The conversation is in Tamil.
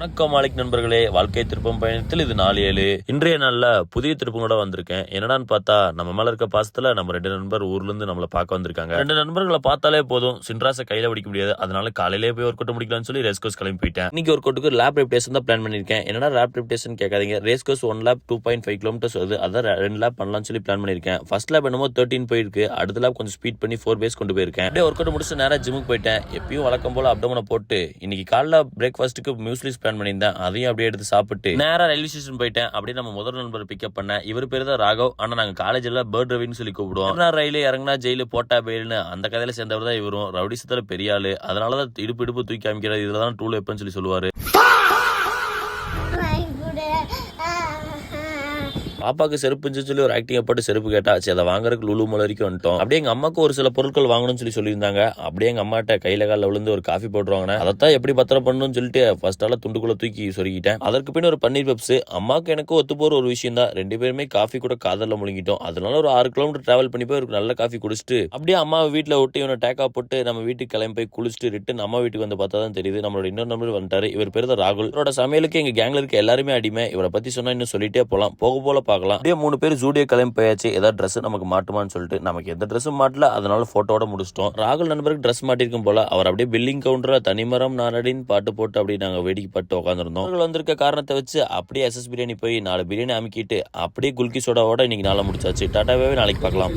வணக்கம் மாலிக் நண்பர்களே, வாழ்க்கை திருப்பம் பயணத்தில் இது 4-7. இன்றைய நாள்ல புதிய திருப்பங்களோட வந்திருக்கேன். என்னடான்னு பார்த்தா, நம்ம மேல இருக்க பாசத்துல நம்ம 2 நண்பர் ஊர்ல இருந்து நம்மள பார்க்க வந்திருக்காங்க. 2 நண்பர்களை பார்த்தாலே போதும், சின்ராசை கையில பிடிக்க முடியாது. அதனால காலையிலேயே போய் ஒர்க் அவுட் முடிக்கலாம்னு சொல்லி ரேஸ் கோர்ஸ் கிளம்பி போயிட்டேன். இன்னைக்கு ஒர்க் அவுட்டுக்கு லேப் ரெப்டேஷன் தான் பிளான் பண்ணிருக்கேன். என்னடா லேப் ரெப்டேஷன் கேட்காதீங்க, ரேஸ் கோர்ஸ் 1 லேப் 2.5 கிலோமீட்டர்ஸ் வருது. அதான் 2 லேப் பண்ணலாம்னு சொல்லி பிளான் பண்ணிருக்கேன். ஃபர்ஸ்ட் லேப் என்னமோ 13 போயிருக்கு, அடுத்த லேப் கொஞ்சம் ஸ்பீட் பண்ணி 4 பேஸ் கொண்டு போயிருக்கேன். அப்படியே ஒர்க் அவுட் முடிச்சு நேரா ஜிம்முக்கு போயிட்டேன். எப்பயும் வழக்கம் போல அப்டோமனை போட்டு இன்னைக்கு காலைல பிரேக்ஃபாஸ்ட்டுக்கு மியூஸ்லிஸ் பிளான் பண்ணியிருந்தேன். அதையும் அப்படியே எடுத்து சாப்பிட்டு நேரா ரயில்வே ஸ்டேஷன் போயிட்டேன். அப்படியே நம்ம முதல் நண்பர் பிக்கப் பண்ண. இவர் பேரு தான் ராகவ். ஆனா நாங்க காலேஜ்ல பேர்ட் ரவின்னு சொல்லி கூப்பிடுவோம். ரயில இறங்கினா ஜெயிலு போட்டா பெயில்னு அந்த கதையில சேர்ந்தவர் தான் இவரும். ரவுடிசத்துல பெரிய ஆளு, அதனாலதான் இடுப்பு தூக்கி காமிக்கிறது, இதுலதான் டூல் வைப்பேன்னு சொல்லி சொல்லுவாரு. பாப்பாக்கு செருப்புன்னு சொல்லி ஒரு ஆக்டிங் போட்டு செருப்பு கேட்டாச்சு. அதை வாங்குறதுக்கு லுலு மால் வரைக்கும் வந்துட்டோம். அப்படியே எங்க அம்மாக்கு ஒரு சில பொருட்கள் வாங்கணும்னு சொல்லி சொல்லியிருந்தாங்க. அப்படியே எங்க அம்மாட்ட கையில காலில் விழுந்து ஒரு காஃபி போட்டு வாங்கினேன். அதைத்தான் எப்படி பத்திரம் பண்ணணும்னு சொல்லிட்டு ஃபர்ஸ்டால துண்டுக்குள்ள தூக்கி சொருகிட்டேன். அதற்கு பின் ஒரு பன்னீர் பப்ஸ். அம்மாவுக்கு எனக்கு ஒத்து போற ஒரு விஷயம் தான். 2 பேருமே காஃபி கூட காதல்ல முழுங்கிட்டோம். அதனால ஒரு 6 கிலோமீட்டர் டிராவல் பண்ணி போய் ஒரு நல்ல காஃபி குடிச்சிட்டு அப்படியே அம்மாவை வீட்டுல விட்டு இவனை டேக்கா போட்டு நம்ம வீட்டுக்கு கிளம்பி போய் குளிச்சுட்டு ரிட்டன் அம்மா வீட்டுக்கு வந்து பார்த்தா தான் தெரியுது நம்மளோட இன்னொரு நம்பர் வந்துட்டாரு. இவர் பேர் தான் ராகுல். இவரோட சமையலுக்கு எங்க கேங்ல இருக்க எல்லாருமே அடிமை. இவரை பத்தி சொன்னா இன்னும் சொல்லிட்டே போலாம், போக போல பார்க்கலாம். அப்படியே 3 பேர் ஜூடியோ கிளம்பி போயாச்சு. ஏதாவது ட்ரெஸ் நமக்கு மாட்டுமான்னு சொல்லிட்டு நமக்கு எந்த ட்ரெஸ்ஸும் மாட்டல, அதனால போட்டோட முடிச்சிட்டோம். ராகுல் நண்பருக்கு ட்ரெஸ் மாட்டிருக்கும் போல. அவர் அப்படியே பில்லிங் கவுண்டரா தனிமரம் நானடின்னு பாட்டு போட்டு அப்படியே நாங்க வேடிக்கை பட்டு உட்காந்துருந்தோம். அவர்கள் வந்திருக்க காரணத்தை வச்சு அப்படியே SS பிரியாணி போய் 4 பிரியாணி அமுக்கிட்டு அப்படியே குல்கி சோடாவோட இன்னைக்கு நாளை முடிச்சாச்சு. டாட்டாவே நாளைக்கு பார்க்கலாம்.